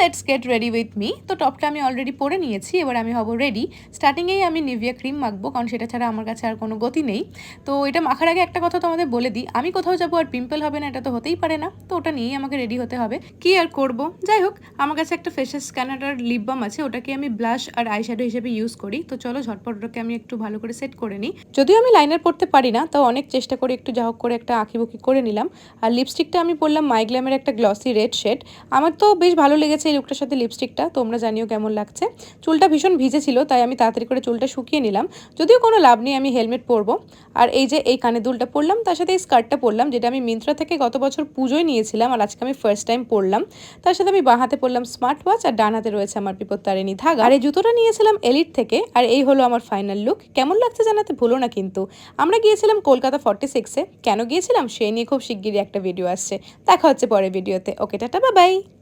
Let's get ready with me. তো টপটা আমি অলরেডি পরে নিয়েছি, এবার আমি হব রেডি। স্টার্টিংয়েই আমি নিভিয়া ক্রিম মাখবো, কারণ সেটা ছাড়া আমার কাছে আর কোনো গতি নেই। তো এটা মাখার আগে একটা কথা তোমাদের বলে দিই, আমি কোথাও যাবো আর পিম্পল হবে না এটা তো হতেই পারে না, তো ওটা নিয়েই আমাকে রেডি হতে হবে। কি আর করব, যাই হোক, আমার কাছে একটা ফেসেস স্ক্যানার লিপ বাম আছে, ওটাকে আমি ব্লাশ আর আইশ্যাডো হিসেবে ইউজ করি। তো চলো ঝটপট ওটাকে আমি একটু ভালো করে সেট করে নিই। যদিও আমি লাইনার পড়তে পারি না, তাও অনেক চেষ্টা করে একটু যা হোক করে একটা আঁকিবুকি করে নিলাম। আর লিপস্টিকটা আমি পরলাম মাইগ্ল্যামের একটা গ্লসি রেড শেড। আমার তো বেশ ভালো লেগেছে এই লুকটার সাথে লিপস্টিকটা, তোমরা জানিও কেমন লাগছে। চুলটা ভীষণ ভিজে ছিল, তাই আমি তাড়াতাড়ি করে চুলটা শুকিয়ে নিলাম। যদিও কোনো লাভ নেই, আমি হেলমেট পরবো। আর এই যে এই কানে দুলটা পরলাম, তার সাথে এই স্কার্টটা পরলাম, যেটা আমি মিন্ত্রা থেকে গত বছর পুজোয় নিয়েছিলাম, আর আজকে আমি ফার্স্ট টাইম পরলাম। তার সাথে আমি বাঁ হাতে পরলাম স্মার্ট ওয়াচ, আর ডান হাতে রয়েছে আমার বিপত্তারিণী ধাগা। আর এই জুতোটা নিয়েছিলাম এলিট থেকে। আর এই হলো আমার ফাইনাল লুক। কেমন লাগছে জানাতে ভুলো না কিন্তু। আমরা গিয়েছিলাম কলকাতা 46-এ। কেন গিয়েছিলাম সেই নিয়ে খুব শিগগিরই একটা ভিডিও আসছে। দেখা হচ্ছে পরের ভিডিওতে। ওকে, টাটা, বাই বাই।